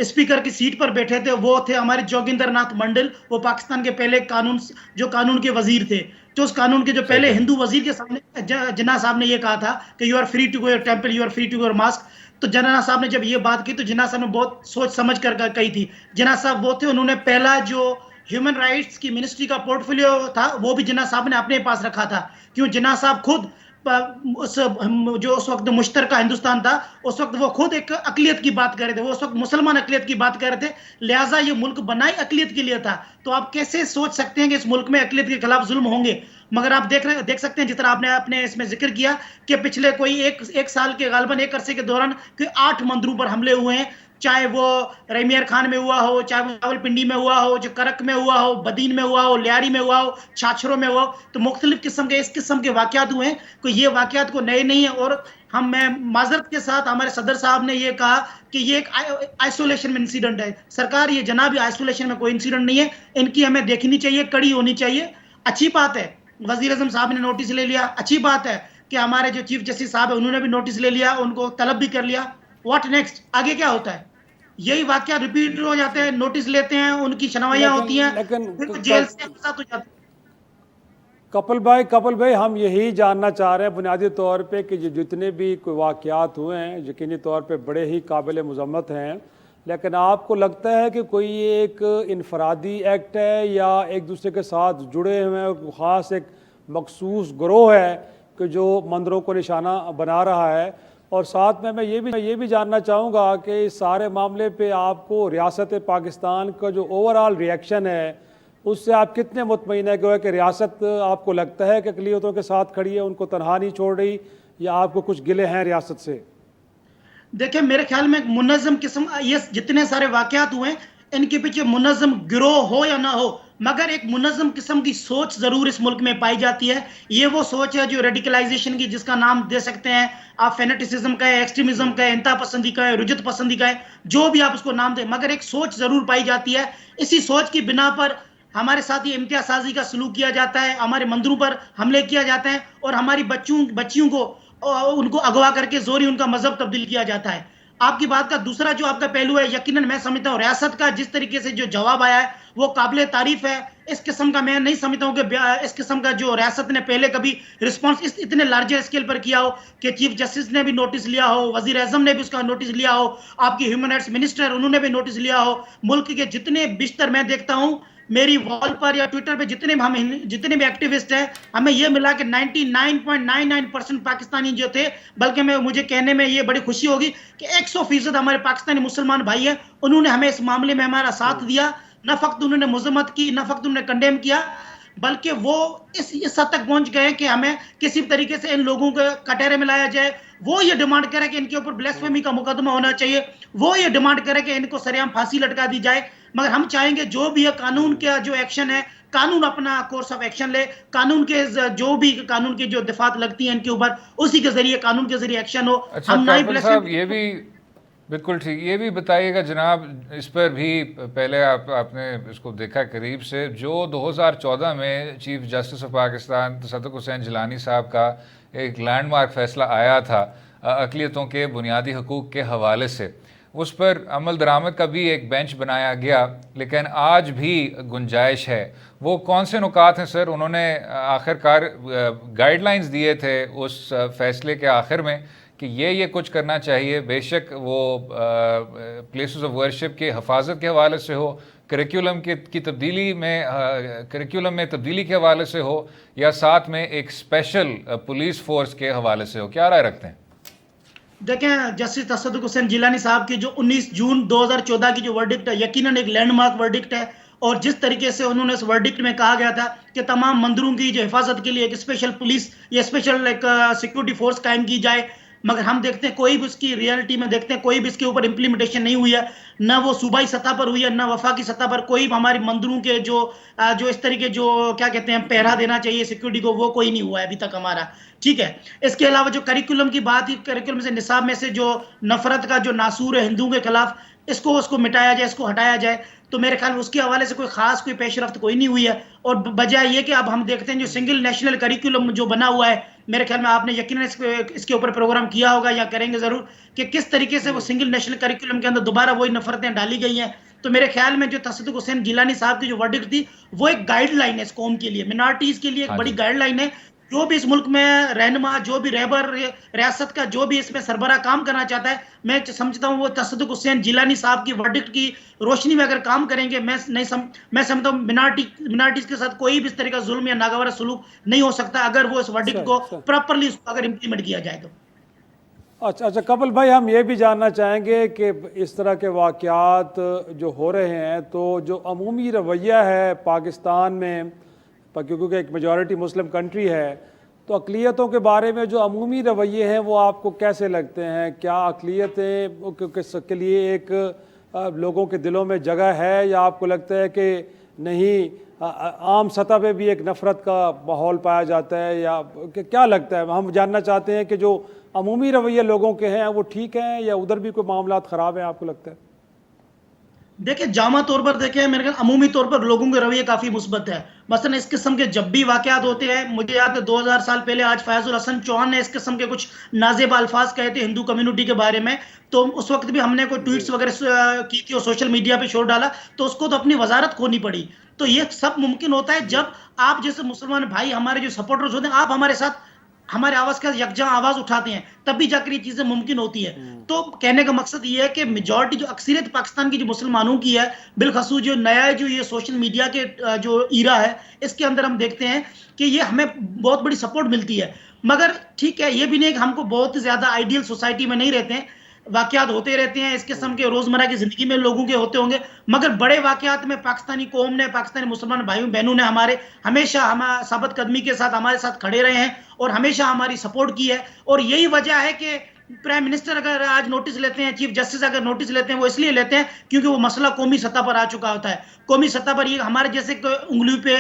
स्पीकर की सीट पर बैठे थे वो थे हमारे जोगिंदर नाथ मंडल। वो पाकिस्तान के पहले कानून के वजीर थे। जो उस कानून के जो पहले हिंदू वजीर के सामने जिन्ना साहब ने ये कहा था कि you are free to go your temple, you are free to go your mosque. तो जिन्ना साहब ने जब ये बात की तो जिन्ना साहब ने बहुत सोच समझ कर कही थी। जिन्ना साहब वो थे, उन्होंने पहला जो ह्यूमन राइट्स की मिनिस्ट्री का पोर्टफोलियो था वो भी जिन्ना साहब ने अपने पास रखा था। क्यों? जिन्ना साहब खुद जो उस वक्त मुश्तरका हिंदुस्तान था, उस वक्त वो खुद एक अकलियत की बात कर रहे थे, वो उस वक्त मुसलमान अकलियत की बात कर रहे थे, लिहाजा ये मुल्क बना ही अकलियत के लिए था। तो आप कैसे सोच सकते हैं कि इस मुल्क में अकलियत के खिलाफ जुल्म होंगे? मगर आप देख सकते हैं, जिस तरह आपने अपने इसमें जिक्र किया कि पिछले कोई एक साल के गालबन एक अरसे के दौरान कोई 8 मंदिरों पर हमले हुए हैं, चाहे वो रमीर खान में हुआ हो, चाहे वो रावलपिंडी में हुआ हो, जो करक में हुआ हो, बदीन में हुआ हो, लियारी में हुआ हो, छाछरों में हुआ हो। तो मुख्तलिफ किस्म के इस किस्म के वाकयात हुए हैं, कोई ये वाकयात को नए नहीं है। और मैं माजरत के साथ, हमारे सदर साहब ने ये कहा कि ये एक आइसोलेशन में इंसिडेंट है। सरकार, ये जनाब आइसोलेशन में कोई इंसिडेंट नहीं है, इनकी हमें देखनी चाहिए, कड़ी होनी चाहिए। अच्छी बात है वजीर आजम साहब ने नोटिस ले लिया, अच्छी बात है कि हमारे जो चीफ जस्टिस साहब है उन्होंने भी नोटिस ले लिया, उनको तलब भी कर लिया। What next? आगे क्या होता है? यही वाकया रिपीट हो जाते हैं, नोटिस लेते हैं, उनकी शनवाइयां होती हैं, फिर जेल से साथ हो जाते हैं। कपिल भाई, हम यही जानना चाह रहे हैं बुनियादी तौर पे कि जितने भी कोई वाक़यात हुए हैं यकीनी तौर पे बड़े ही काबिल मज़म्मत हैं, लेकिन आपको लगता है कि कोई एक इनफरादी एक्ट है या एक दूसरे के साथ जुड़े हुए हैं, ख़ास एक मखसूस गिरोह है कि जो मंदिरों को निशाना बना रहा है? और साथ में मैं ये भी जानना चाहूँगा कि इस सारे मामले पे आपको रियासत पाकिस्तान का जो ओवरऑल रिएक्शन है उससे आप कितने मुतमईन है कि रियासत आपको लगता है कि अक़लियतों के साथ खड़ी है, उनको तनहा नहीं छोड़ रही, या आपको कुछ गिले हैं रियासत से? देखिए, मेरे ख्याल में मुनज़्ज़म किस्म, ये जितने सारे वाकयात हुए हैं इनके पीछे मुनज़्ज़म गिरोह हो या ना हो, मगर एक मुनज़्ज़म किस्म की सोच जरूर इस मुल्क में पाई जाती है। ये वो सोच है जो रेडिकलाइजेशन की, जिसका नाम दे सकते हैं आप, फेनेटिसिज्म का है, एक्सट्रीमिज्म का है, इंतहा पसंदी का है, रुजत पसंदी का है, जो भी आप उसको नाम दें, मगर एक सोच जरूर पाई जाती है। इसी सोच की बिना पर हमारे साथ ये इम्तियाज़ी का सलूक किया जाता है, हमारे मंदिरों पर हमले किया जाते हैं, और हमारी बच्चियों को उनको अगवा करके जोरी उनका मजहब तब्दील किया जाता है। आपकी बात का दूसरा जो आपका पहलू है, यकीनन मैं समझता हूँ रियासत का जिस तरीके से जो जवाब आया है वो काबिल तारीफ है। इस किस्म का मैं नहीं समझता हूँ कि इस किस्म का जो रियासत ने पहले कभी रिस्पांस इतने लार्जर स्केल पर किया हो, कि चीफ जस्टिस ने भी नोटिस लिया हो, वजीर आजम ने भी उसका नोटिस लिया हो, आपकी ह्यूमन राइट्स मिनिस्टर उन्होंने भी नोटिस लिया हो। मुल्क के जितने बिस्तर मैं देखता हूँ, मेरी वॉल पर या ट्विटर पे जितने भी एक्टिविस्ट हैं, हमें ये मिला कि 99.99% पाकिस्तानी जो थे, बल्कि मुझे कहने में ये बड़ी खुशी होगी कि 100% हमारे पाकिस्तानी मुसलमान भाई हैं, उन्होंने हमें इस मामले में हमारा साथ दिया। न फक्त उन्होंने मजम्मत की, न फक्त उन्होंने कंडेम किया, बल्कि वो इस हद तक पहुंच गए कि हमें किसी तरीके से इन लोगों को कटहरे में लाया जाए। वो ये डिमांड करे कि इनके ऊपर ब्लास्फेमी का मुकदमा होना चाहिए, वो ये डिमांड करे कि इनको सरेआम फांसी लटका दी जाए। मगर हम चाहेंगे जो भी है कानून का जो एक्शन है, कानून अपना कोर्स ऑफ एक्शन ले, कानून के जो भी कानून की जो दफात लगती है इनके ऊपर, उसी के जरिए, कानून के जरिए एक्शन हो। अच्छा काबिल साहब, ये भी बिल्कुल ठीक, ये भी बताइएगा जनाब, इस पर भी पहले आपने इसको देखा करीब से, जो 2014 में chief justice of Pakistan Tassaduq Hussain Jillani साहब का एक लैंडमार्क फैसला आया था अक़लियतों के बुनियादी हकूक़ के हवाले से, उस पर अमल दरामद का भी एक बेंच बनाया गया, लेकिन आज भी गुंजाइश है। वो कौन से नुकात हैं सर? उन्होंने आखिरकार गाइडलाइंस दिए थे उस फैसले के आखिर में कि ये कुछ करना चाहिए, बेशक वो प्लेसेस ऑफ वर्शिप के हिफाजत के हवाले से हो, करिकुलम की तब्दीली में करिकुलम में तब्दीली के हवाले से हो, या साथ में एक स्पेशल पुलिस फोर्स के हवाले से हो। क्या राय रखते हैं? देखें, जस्टिस तसद्दुक़ हुसैन जिलानी साहब की जो 19 जून 2014 की जो वर्डिक्ट है, यकीनन एक लैंडमार्क वर्डिक्ट है। और जिस तरीके से उन्होंने इस वर्डिक्ट में कहा गया था कि तमाम मंदिरों की जो हिफाजत के लिए एक स्पेशल पुलिस या स्पेशल एक सिक्योरिटी फोर्स कायम की जाए, मगर हम देखते हैं कोई भी उसकी रियलिटी में देखते हैं कोई भी इसके ऊपर इम्प्लीमेंटेशन नहीं हुई है, ना वो सूबाई सतह पर हुई है, ना वफाकी सतह पर। कोई भी हमारे मंदिरों के जो इस तरीके जो क्या कहते हैं पहरा देना चाहिए सिक्योरिटी को, वो कोई नहीं हुआ है अभी तक हमारा। ठीक है, इसके अलावा जो करिकुलम की बात है, करिकुलम से निसाब में से जो नफरत का जो नासूर है हिंदुओं के खिलाफ, उसको मिटाया जाए, इसको हटाया जाए, तो मेरे ख्याल में उसके हवाले से कोई पेशरफ्त कोई नहीं हुई है। और बजाय ये कि अब हम देखते हैं जो सिंगल नेशनल करिकुलम जो बना हुआ है, मेरे ख्याल में आपने यकीनन इसके ऊपर प्रोग्राम किया होगा या करेंगे जरूर, कि किस तरीके से वो सिंगल नेशनल करिकुलम के अंदर दोबारा वही नफरतें डाली गई हैं। तो मेरे ख्याल में जो तसद्दुक़ हुसैन जिलानी साहब की जो वर्डिक्ट थी, वो एक गाइडलाइन है इस कौम के लिए, मिनॉरिटीज के लिए एक बड़ी गाइडलाइन है, जो भी इस मुल्क में रहनुमा, जो भी रहबर रियासत का जो भी इसमें सरबरा काम करना चाहता है, मैं समझता हूँ वो तसद्दुक हुसैन जिलानी साहब की वर्डिक्ट की रोशनी में अगर काम करेंगे, मैं समझता हूँ मिनारिटीज के साथ कोई भी इस तरह का जुल्म या नागवार सलूक नहीं हो सकता अगर वो इस वर्डिक्ट को प्रॉपरली अगर इम्प्लीमेंट किया जाए तो। अच्छा कपिल भाई, हम ये भी जानना चाहेंगे कि इस तरह के वाक़यात जो हो रहे हैं, तो जो अमूमी रवैया है पाकिस्तान में, क्योंकि एक मेजॉरिटी मुस्लिम कंट्री है, तो अक़लियतों के बारे में जो अमूमी रवैये हैं वो आपको कैसे लगते हैं? क्या अक़लियतें के लिए एक लोगों के दिलों में जगह है, या आपको लगता है कि नहीं, आम सतह पे भी एक नफ़रत का माहौल पाया जाता है, या क्या लगता है? हम जानना चाहते हैं कि जो अमूमी रवैये लोगों के हैं वो ठीक हैं, या उधर भी कोई मामलात ख़राब हैं आपको लगता है? देखिए, जामा तौर पर देखें, मेरे ख्याल अमूमी तौर पर लोगों के रवैये काफी मुस्बत है। मसलन इस किस्म के जब भी वाकयात होते हैं, मुझे याद है 2000 साल पहले आज फयाजुल हसन चौहान ने इस किस्म के कुछ नाजेब अल्फाज कहे थे हिंदू कम्युनिटी के बारे में, तो उस वक्त भी हमने कोई ट्वीट्स वगैरह की थी और सोशल मीडिया पे शोर डाला, तो उसको तो अपनी वजारत खोनी पड़ी। तो ये सब मुमकिन होता है जब आप जैसे मुसलमान भाई, हमारे जो सपोर्टर्स होते हैं, आप हमारे साथ हमारे आवाज का यकजा आवाज उठाते हैं, तब भी जाकर ये चीजें मुमकिन होती है। तो कहने का मकसद ये है कि मेजॉरिटी जो अक्सरियत पाकिस्तान की जो मुसलमानों की है, बिलखसूस जो नया जो ये सोशल मीडिया के जो ईरा है, इसके अंदर हम देखते हैं कि ये हमें बहुत बड़ी सपोर्ट मिलती है। मगर ठीक है, ये भी नहीं कि हमको बहुत ज्यादा आइडियल सोसाइटी में नहीं रहते हैं, वाकयात होते रहते हैं इस किस्म के, रोजमर्रा की जिंदगी में लोगों के होते होंगे, मगर बड़े वाकयात में पाकिस्तानी कौम ने, पाकिस्तानी मुसलमान भाइयों बहनों ने हमारे हमेशा हमारे साबित कदमी के साथ हमारे साथ खड़े रहे हैं और हमेशा हमारी सपोर्ट की है। और यही वजह है कि प्राइम मिनिस्टर अगर आज नोटिस लेते हैं, चीफ जस्टिस अगर नोटिस लेते हैं, वो इसलिए लेते हैं क्योंकि वो मसला कौमी सतह पर आ चुका होता है। कौमी सतह पर ये हमारे जैसे उंगली पे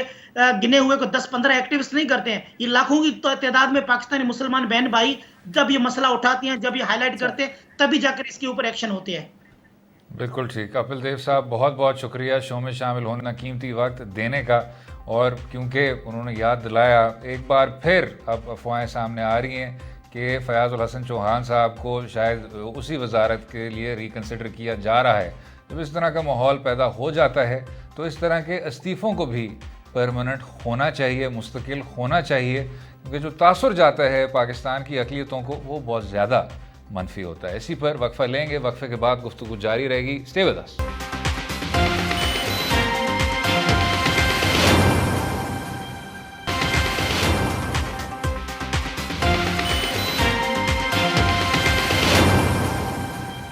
गिने हुए को 10-15 एक्टिविस्ट नहीं करते हैं, ये लाखों की तादाद में पाकिस्तानी मुसलमान बहन भाई जब ये मसला उठाती हैं, जब ये हाईलाइट करते हैं, तभी जाकर इसके ऊपर एक्शन होते हैं। बिल्कुल ठीक। कपिल देव साहब, बहुत बहुत शुक्रिया शो में शामिल होने का, कीमती वक्त देने का, और क्योंकि उन्होंने याद दिलाया, एक बार फिर अब अफवाहें सामने आ रही हैं कि फयाजुल हसन चौहान साहब को शायद उसी वजारत के लिए रिकन्सिडर किया जा रहा है। जब इस तरह का माहौल पैदा हो जाता है तो इस तरह के इस्तीफ़ों को भी परमानेंट होना चाहिए, मुस्तकिल होना चाहिए, क्योंकि जो तासुर जाता है पाकिस्तान की अक़लियतों को वो बहुत ज़्यादा मनफी होता है। इसी पर वक्फ़ा लेंगे, वक्फ़े के बाद गुफ्तगू जारी रहेगी। Stay with us.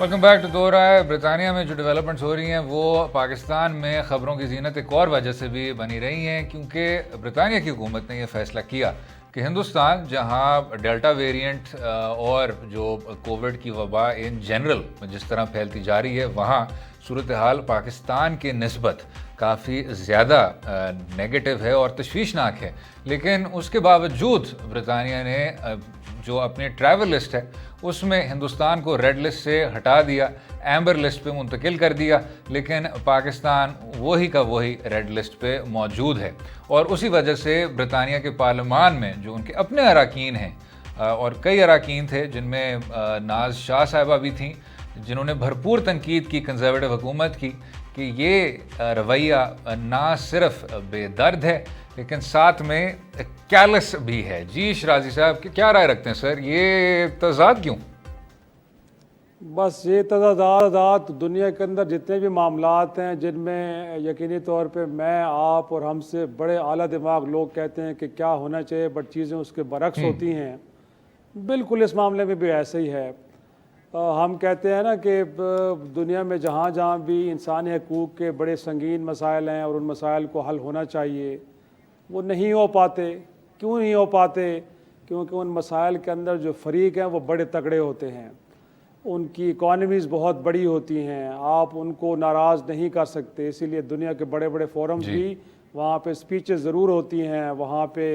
Welcome back to दो राय। ब्रितानिया में जो डेवलपमेंट्स हो रही हैं वो पाकिस्तान में ख़बरों की ज़ीनत एक और वजह से भी बनी रही हैं, क्योंकि ब्रितानिया की हुकूमत ने यह फ़ैसला किया कि हिंदुस्तान, जहां डेल्टा वेरिएंट और जो कोविड की वबा इन जनरल जिस तरह फैलती जा रही है, वहां सूरत हाल पाकिस्तान के निस्बत काफ़ी ज़्यादा नेगेटिव है और तशवीशनाक है। लेकिन उसके बावजूद ब्रितानिया ने जो अपनी ट्रैवल लिस्ट है उसमें हिंदुस्तान को रेड लिस्ट से हटा दिया, एम्बर लिस्ट पे मुंतकिल कर दिया, लेकिन पाकिस्तान वही का वही रेड लिस्ट पे मौजूद है। और उसी वजह से ब्रितानिया के पार्लियामान में जो उनके अपने अराकीन हैं, और कई अराकीन थे जिनमें नाज शाह साहिबा भी थीं, जिन्होंने भरपूर तनकीद की कंजर्वेटिव हुकूमत की कि ये रवैया ना सिर्फ बेदर्द है लेकिन साथ में कैलस भी है। जी शराजी साहब, क्या राय रखते हैं सर, ये तजाद क्यों? बस ये तजादात दुनिया के अंदर जितने भी मामलात हैं जिनमें यकीनी तौर पे मैं, आप और हमसे बड़े आला दिमाग लोग कहते हैं कि क्या होना चाहिए, बट चीज़ें उसके बरक्स होती हैं, बिल्कुल इस मामले में भी ऐसे ही है। हम कहते हैं ना कि दुनिया में जहाँ जहाँ भी इंसानी हकूक़ के बड़े संगीन मसाइल हैं और उन मसाइल को हल होना चाहिए, वो नहीं हो पाते। क्यों नहीं हो पाते? क्योंकि उन मसाइल के अंदर जो फ़रीक हैं वो बड़े तगड़े होते हैं, उनकी इकॉनमीज़ बहुत बड़ी होती हैं, आप उनको नाराज़ नहीं कर सकते। इसीलिए दुनिया के बड़े बड़े फोरम्स भी, वहाँ पे स्पीचेस ज़रूर होती हैं, वहाँ पे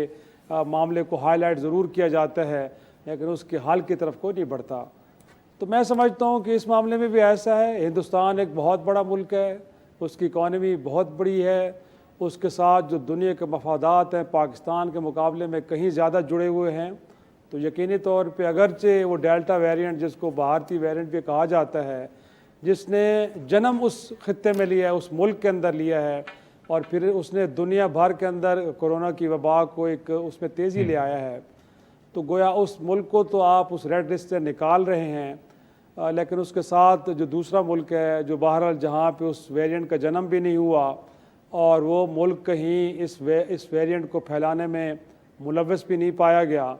मामले को हाईलाइट ज़रूर किया जाता है, लेकिन उसके हल की तरफ कोई नहीं बढ़ता। तो मैं समझता हूँ कि इस मामले में भी ऐसा है। हिंदुस्तान एक बहुत बड़ा मुल्क है, उसकी इकॉनमी बहुत बड़ी है, उसके साथ जो दुनिया के मफादात हैं पाकिस्तान के मुकाबले में कहीं ज़्यादा जुड़े हुए हैं। तो यकीनी तौर पे अगरचे वो डेल्टा वेरिएंट, जिसको भारतीय वेरिएंट भी कहा जाता है, जिसने जन्म उस खित्ते में लिया है, उस मुल्क के अंदर लिया है, और फिर उसने दुनिया भर के अंदर कोरोना की वबा को एक उसमें तेज़ी ले आया है। तो गोया उस मुल्क को तो आप उस रेड लिस्ट से निकाल रहे हैं, लेकिन उसके साथ जो दूसरा मुल्क है जो बहरहाल जहाँ पे उस वेरिएंट का जन्म भी नहीं हुआ और वो मुल्क कहीं इस वेरिएंट को फैलाने में मुलव्वस भी नहीं पाया गया,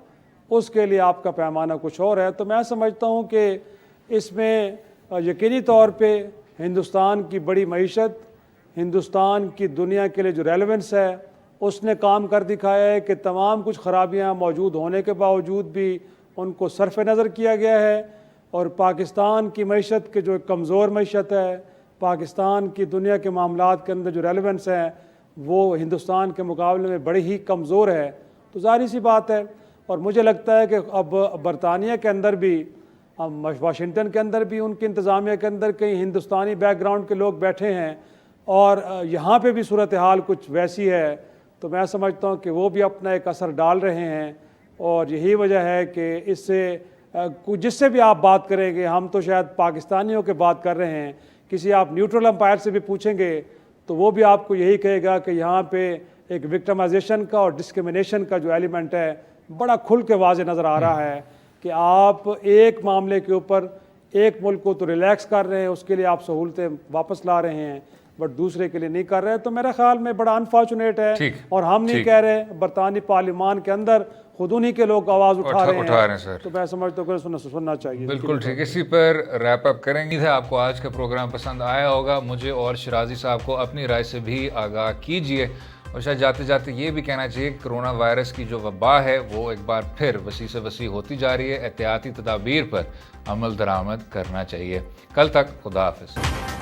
उसके लिए आपका पैमाना कुछ और है। तो मैं समझता हूँ कि इसमें यकीनी तौर पे हिंदुस्तान की बड़ी मईशत, हिंदुस्तान की दुनिया के लिए जो रेलेवेंस है, उसने काम कर दिखाया है कि तमाम कुछ ख़राबियाँ मौजूद होने के बावजूद भी उनको सरफ़ नज़र किया गया है। और पाकिस्तान की मईशत के जो कमज़ोर मईशत है, पाकिस्तान की दुनिया के मामलात के अंदर जो रेलेवेंस है वो हिंदुस्तान के मुकाबले में बड़ी ही कमज़ोर है। तो ज़ाहिर सी बात है। और मुझे लगता है कि अब बरतानिया के अंदर भी, वाशिंगटन के अंदर भी उनकी इंतज़ामिया के अंदर कई हिंदुस्तानी बैकग्राउंड के लोग बैठे हैं और यहाँ पे भी सूरत हाल कुछ वैसी है। तो मैं समझता हूँ कि वो भी अपना एक असर डाल रहे हैं और यही वजह है कि इससे जिससे भी आप बात करेंगे, हम तो शायद पाकिस्तानियों के बात कर रहे हैं, किसी आप न्यूट्रल अंपायर से भी पूछेंगे तो वो भी आपको यही कहेगा कि यहाँ पे एक विक्टिमाइजेशन का और डिस्क्रिमिनेशन का जो एलिमेंट है बड़ा खुल के वाज़े नज़र आ रहा है कि आप एक मामले के ऊपर एक मुल्क को तो रिलैक्स कर रहे हैं, उसके लिए आप सहूलतें वापस ला रहे हैं, बट दूसरे के लिए नहीं कर रहे। तो मेरे ख्याल में बड़ा अनफॉर्चुनेट है। और हम नहीं कह रहे, बरतानी पार्लियामान के अंदर खुद उन्हीं के लोग आवाज़ उठा रहे हैं सर। तो मैं समझता हूँ कि सुनना चाहिए। बिल्कुल ठीक। इसी पर रैप अप करेंगे। आपको आज का प्रोग्राम पसंद आया होगा। मुझे और शिराजी साहब को अपनी राय से भी आगाह कीजिए। और शायद जाते जाते ये भी कहना चाहिए कि कोरोना वायरस की जो वबा है वो एक बार फिर वसी से वसी होती जा रही है। एहतियाती तदाबीर पर अमल दरामद करना चाहिए। कल तक खुदा हाफिज़।